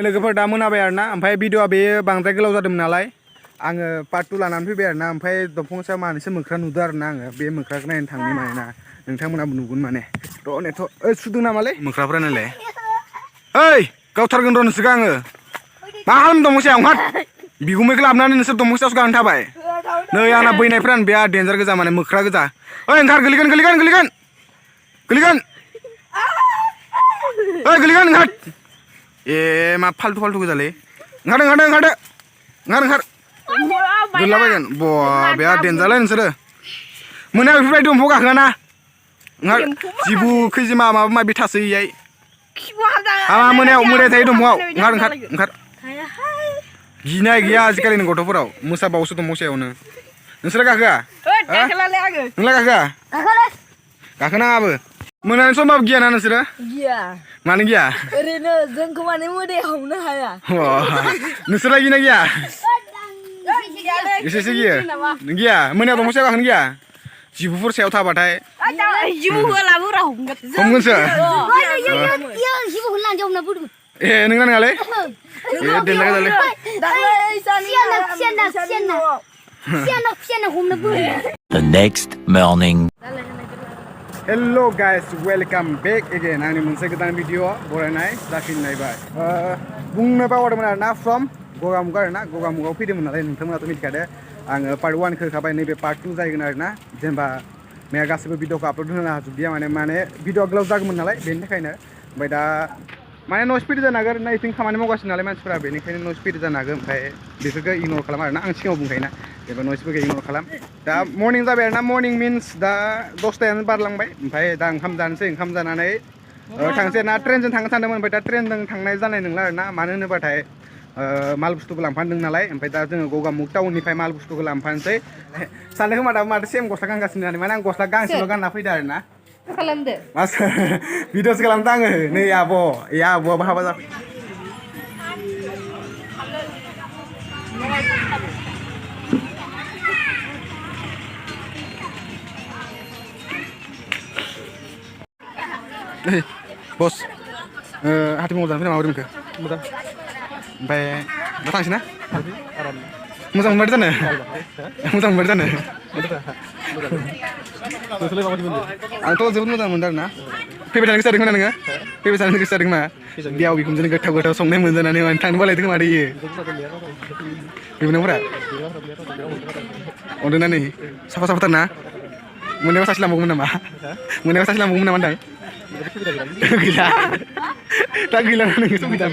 लोगोफोर दा मोनाबाय आरोना ओमफ्राय भिडिअआ बेयो बांद्राय गोलाव जादोंमोन नालाय आङो पार्ट 2 लानानै फैबाय आरोना ओमफ्राय दंफां सायाव मानैसो मोख्रा नुदों आरोना आङो बे मोख्राखौ नायनो थांनि माने ना नोंथांमोनाबो नुगोन माने र' नेथ' सुदों नामालै मोख्राफ्रा नालाय ओइ गावथारगोन र' नोंसोरखौ आङो मा खालामदों दंफां सायाव ओंखार बिगुमैखौ लाबोनानै नोंसोर दंफां सायावसो गाखोनो थाबाय नै आंना बैनायफ्रानो बिराद डेन्जार गोजा माने मोख्रा गोजा ओइ ओंखार गोलैगोन गोलैगोन गोलैगोन गोलैगोन ओइ गोलैगोन ओंखार ए मा फाल्टु फाल्टु गोजालै ओंखार ओंखार ओंखार ओंखार गोलैलाबायगोन बा बिराद डेन्जारलै नोंसोरो मोनायाव बेफोरबायदि दंफाङाव गाखोआ ओंखार जिबु खैजिमा माबा माबि थासो इयाय मोनायाव मोदाय थायो दंफाङाव ओंखार ओंखार ओंखार गिनाय गैया आजिखालिनि गथ'फोराव मोसाबावसो दंफां सायावनो नोंसोरो गाखोआ नोंलाय गाखोआ गाखोनाङाबो मोनानि समाव गियाना नोंसोरो गिया मानो गिया ओरैनो जोंखौ माने मोदाय हमनो हाया नोंसोरलाय गिना गिया एसेसो गियो गिया मोनायाव दंफां सायाव गाखोनो गिया जिबुफोर सायाव थाबाथाय हमगोनसो ए नोंना नङालै ए देनला गोजालै The next morning. Hello guys welcome back again आंनि मोनसे गोदान भिडिअ बरायनाय जाफिनलायबाय बुंनो बावदोंमोन आरोना फ्रम गगामुग आरोना गगामुगाव फैदोंमोन नालाय नोंथांमोनाथ' मिथिखादो आङो पार्ट 1 खौ होखाबाय नैबे पार्ट 2 जाहैगोन आरोना जेनेबा मैया गासैबो भिडिअखौ आपल'ड होनो हाजोबदिया माने भिडिअआ गोलाव जागौमोन नालाय बेनि थाखायनो ओमफ्राय दा माने न' स्पिड जानो हागोन ना इथिं खामानि मावगासिनो नालाय मानसिफोरा बेनिखायनो न' स्पिड जानो हागोन ओमफ्राय बेफोरखौ इगनर खालाम आरोना आं सिगाङाव बुंखायोना जेनेबा नइसफोरखौ इगनर खालाम दा मर्निं जाबाय आरोना मर्निं मिन्स दा 10टायानो बारलांबाय ओमफ्राय दा ओंखाम जानोसै ओंखाम जानानै थांसै ना ट्रेनजों थांनो सानदोंमोन ओमफ्राय दा ट्रेनजों थांनाय जानाय नंला आरोना मानो होनोबाथाय माल बुस्थुखौ लांफानदों नालाय ओमफ्राय दा जोङो गगामुग टाउननिफ्राय माल बुस्थुखौ लांफानोसै सानदों खोमा दाबो माथो सेम गस्ला गानगासिनो होननानै माने आं गस्ला गांसेल' गानना फैदों आरोना खालामदो भिडिअसो खालामदों आङो नै आब'आबो हाबा जाफै बस हाथि मावजानो फैना माबोरै मोनखो मोजां ओमफ्राय दा थांसै ना मोजां मोनबाय जानो मोजां मोनबाय जानो आंथ' जोबोद मोजां मोनदों आरोना फैबाय थानो गोसो जादों खोमा नोङो फैबाय थानो गोसो जादों खोमा बेयाव बिखुनजोनो गोथाव गोथाव संनाय मोनजानानै माने थांनो बालायदों खोमा इयो बिबोनांफोरा अनदों ना नै साफा साफाथार ना मोनायाव सासे लांबावगौमोन नामा मोनायाव सासे लांबावगौमोन नामा होनदां गैला दा गैला नोङो सुबिदा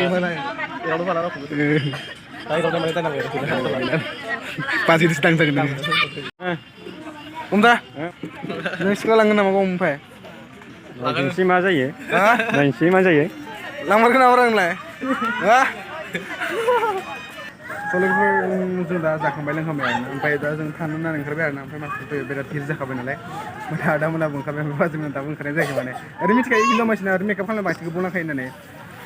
बाजेटसो थांजागोन नोङो हमदा नों सिख्ला लांगोन नामा गम ओमफ्राय नायनोसै मा जायो नायनोसै मा जायो लांमारगोन नामा आंलाय सलोफोर जों दा जाखांबाय लोंखांबाय आरोना ओमफ्राय दा जों थानो होननानै ओंखारबाय आरोना ओमफ्राय मानसिफोर बिराद भिर जाखाबाय नालाय ओमफ्राय आदामोनाबो ओंखारबाय ओमफ्राय बाजैमोना दाबो ओंखारनाय जायाखै माने ओरै मिथिखायो हिनजाव मानसिना ओरै मेकआप खालामनो बांसिन गोबाव नांखायो होननानै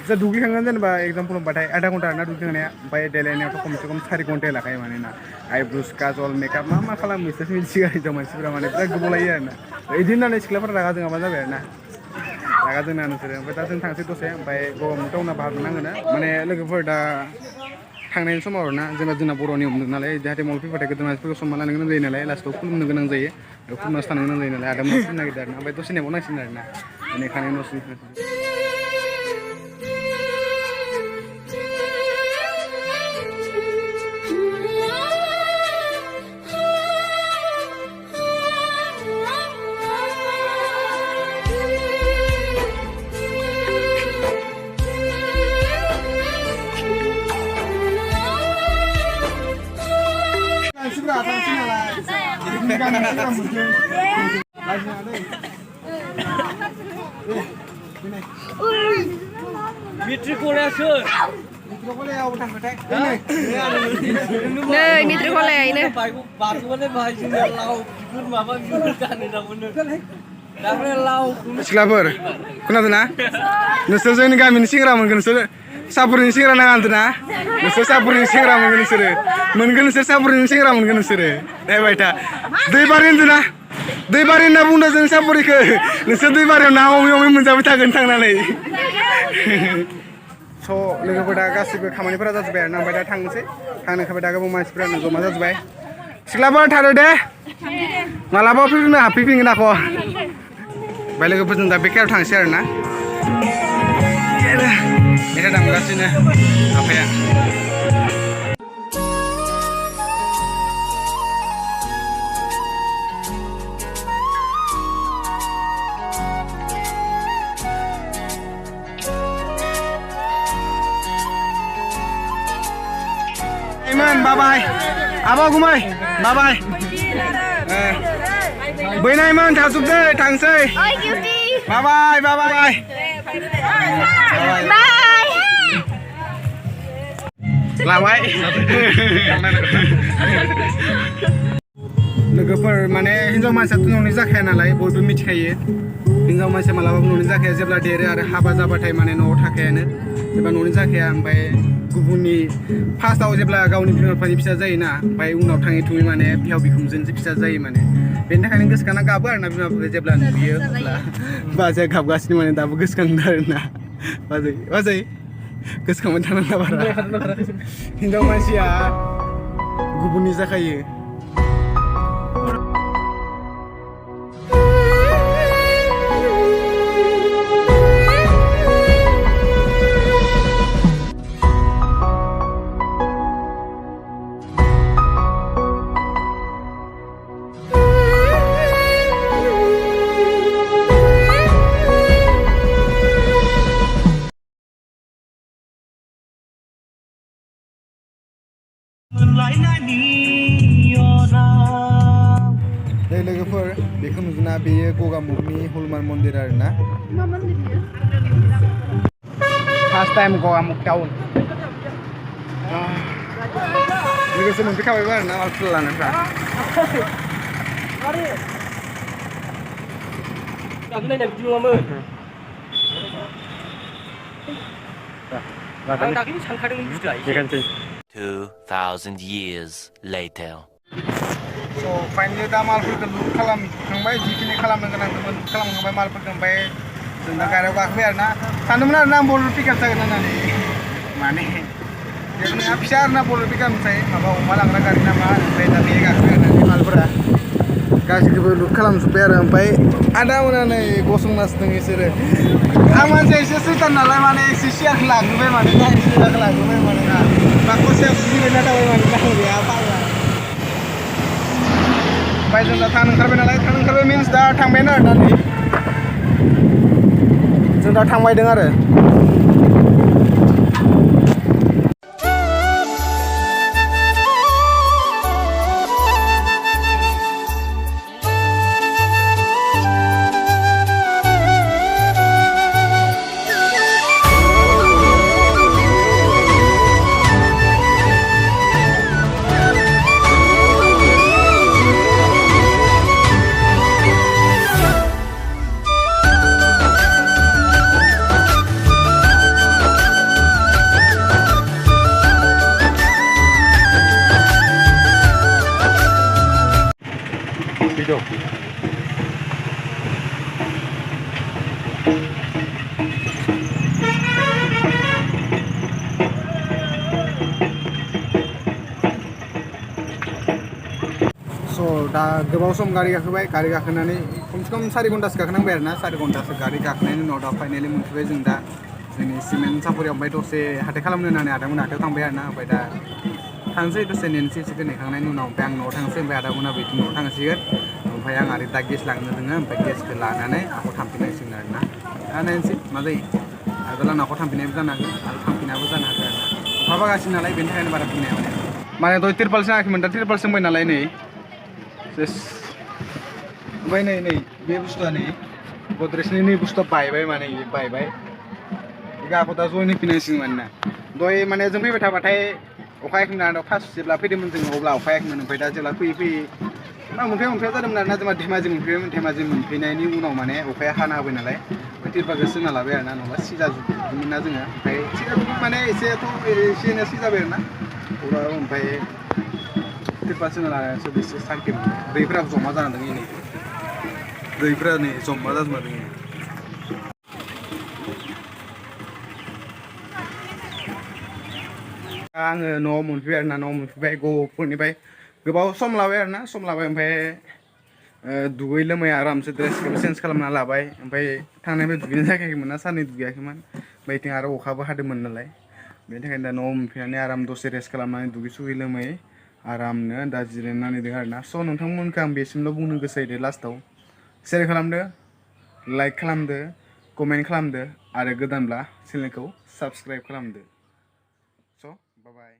जा दुगैखांगोन जेनेबा एगजामपोल होनबाथाय आधा घन्टा आरोना दुगैखांनाया ओमफ्राय देलायनायावथ' खमसे खम 4 घन्टाया लाखायो माने ना आइब्रुस काजल मेकआप मा खालामो बिसोरसो मिथिसिगोन हिनजाव मानसिफोरा माने बिराद गोबाव लायो आरोना बिदि होननानै सिख्लाफोरा रागा जोङाबा जाबाय आरोना रागा जोंना नोंसोरो ओमफ्राय दा जों थांसै दसे ओमफ्राय गगामुग टाउनाव बाहागो नांगोन माने लोगोफोर दा थांनायनि समाव आरोना जेनेबा जोंना बर' नियम दं नालाय जाहाथे मल फैबाथाय गोदोर मानसिफोरखौ सनमान लानो गोनां जायो नालाय लास्टआव खुलुमनो गोनां जायो खुलुमनासो थानो गोनां जायो नालाय आदामोनाव खुलुमनो नागिरदों आरोना ओमफ्राय दसे नेबावनांसिगोन आरोना बेनिखायनो न'सिम मिट्रिकलायासो मिट्रिकलायाव थांबाथाय नै मिट्रिकलायानो बारग'बाथाय बाहाय जोंनो लाव बिगुर माबा बिगुर गानो दाबोनो दाबोनो लाव सिख्लाफोर खोनादों ना नोंसोर जोंनि गामिनि सेंग्रा मोनगोन नोंसोर सापुरनि सेंग्रा नाङा होनदों ना नोंसोर सापुरनि सेंग्रा मोनगोन नोंसोरो नोंसोर सापुरनि सेंग्रा मोनगोन नोंसोरो नायबाय था दैबारि होनदों ना दैबारि होनना बुंदों जों सापुरिखौ नोंसोर दैबारियाव ना अमै मोनजाबाय थागोन थांनानै लोगोफोर दा गासिबो खामानिफोरा जाजोब्बाय आरोना ओमफ्राय दा थांनोसै थांनो ओंखारबाय दा गोबां मानसिफोरानो जमा जाजोब्बाय सिख्लाफोर थादो दे मालाबा फैफिननो हाफैफिनगोन आख' ओमफ्राय लोगोफोरजों दा बेकाराव थांसै आरोना मेथाइ दामगासिनो आफाया Bye-bye. Apa gumai? Bye-bye. बैनायमोन थाजोबदो थांसै. Oi cutie. Bye-bye, bye-bye. Bye. Labai. लोगोफोर माने हिनजाव मानसियाथ' न'नि जाखाया नालाय बयबो मिथिखायो हिनजाव मानसिया मालाबाबो न'नि जाखाया जेब्ला देरो आरो हाबा जाबाथाय माने न'आव थाखायानो जेब्ला न'नि जाखाया ओमफ्राय गुबुननि फार्स्टआव जेब्ला गावनि बिमा बिफानि फिसा जायोना ओमफ्राय उनाव थाङै थुङै माने बिहाव बिखुनजोनिसो फिसा जायो माने बेनि थाखायनो गोसोखांना गाबो आरोना बिमा बिफाया जेब्ला नुयो अब्ला बाजैया गाबगासिनो माने दाबो गोसोखांदों आरोना बाजै गोसोखांबाय थानांला बारा हिनजाव मानसिया गुबुननि जाखायो लोगोफोर बेखौ नुजना बेयो गगामुगनि हनुमान मन्दिर आरोना फार्स्ट टाइम गगामुग टाउन लोगोसे मोनफैखाबायबो आरोना मालफोर लानायफ्रा आं दाख्लैनो सानखादोंमोन बुस्थुआ 2,000 years later. So finally दा मालफोरखौ लुट खालामखांबाय जिखिनि खालामनो गोनांमोन लुट खालामखांबाय मालफोरखौ ओमफ्राय जों दा गारियाव गाखोबाय आरोना सानदोंमोन आरोना आं बल पिकआप जागोन होननानै माने जेबो नङा फिसा आरोना बल पिकआप मोनसाय माबा अमा लांग्रा गारि ना मा ओमफ्राय दा बे गाखोबाय आरोना मालफोरा गासिखौबो लुट खालामजोब्बाय आरो ओमफ्राय आदा मोना नै गसंनासो दं बिसोरो आं मानसिया एसे सैतान नालाय माने एसे सियारखौ लाग्रोबाय माने ना एसे सियारखौ लाग्रोबाय माने ना बाखसेयाव जिरायना थाबाय माने नांगौया बाला ओमफ्राय जों दा थांनो ओंखारबाय नालाय थांनो ओंखारबाय मिन्स दा थांबायानो आरो दा नै जों दा थांबायदों आरो दा गोबाव सम गारि गाखोबाय गारि गाखोनानै खमसे खम 4 घन्टासो गाखोनांबाय आरोना 4 घन्टासो गारि गाखोनायनि उनाव दा फाइनालि मोनफैबाय जों दा जोंनि सिमेन्ट सापरियाव ओमफ्राय दसे हाथाय खालामनो होननानै आदामोन हाथायाव थांबाय आरोना ओमफ्राय दा थांसै दसे नेनोसै एसे दोनहैखांनायनि उनाव ओमफ्राय आं न'आव थांसै ओमफ्राय आदामोना बिथिं न'आव थांसिगोन ओमफ्राय आं आरो दा गेस लांनो दोङो ओमफ्राय गेसखौ लानानै आंखौ थांफिननांसिगोन आरोना दा नायनोसै मा जायो आगोल आंखौ थांफिननायबो जानो हागौ आरो थांफिनाबो जानो हागौ आरोना अखा हागासिनो नालाय बेनि थाखायनो बारा फैनाया माने दहाय तिरपाल सोङाखैमोन दा तिरपाल सोंबाय नालाय नै ओमफ्राय नै बे बुस्थुआ नै गद्रेजनि नै बुस्थुआ बायबाय माने बायबाय बेखौ आंखौ दा जयन होफिननांसिगोन मानोना दहाय माने जों फैबाय थाबाथाय अखा हायाखैमोन फार्स्ट जेब्ला फैदोंमोन जों अब्ला अखा हायाखैमोन ओमफ्राय दा जेब्ला फैयै फैयै मोनफैया जादोंमोन आरोना जोंहा धेमाजि मोनफैबायमोन धेमाजि मोनफैनायनि उनाव माने अखाया हाना होबाय नालाय तिरपालखौ सोंना लाबाय आरोना नङाबा सिजा जुबदोंमोन ना जोङो ओमफ्राय सिजा जुबदों माने एसेथ' एसे एनै सिजाबाय आरोना अब्ला ओमफ्राय तिरपाल सोंना लानानैसो बेसे सान्थि मोनो दैफोरा जमा जाना दङ नै दैफोरा नै जमा जाजोबना दङ आङो न'आव मोनफैबाय आरोना न'आव मोनफैबाय गहपुरनिफ्राय गोबाव सम लाबाय आरोना सम लाबाय ओमफ्राय दुगै लोमै आरामसे ड्रेसखौबो चेन्ज खालामना लाबाय ओमफ्राय थांनायनिफ्राय दुगैनो जायाखैमोन ना साननै दुगैयाखैमोन ओमफ्राय बिथिं आरो अखाबो हादोंमोन नालाय बेनि थाखायनो दा न'आव मोनफैनानै आराम दसे रेस्ट खालामनानै दुगै सुगै लोमै आरामनो दा जिरायनानै दं आरोना स' नोंथांमोनखौ आं बेसिमल' बुंनो गोसो जायो लास्टआव शेयार खालामदो लाइक खालामदो कमेन्ट खालामदो आरो गोदानब्ला चेनेलखौ साबस्क्राइब खालामदो स' बाय बाय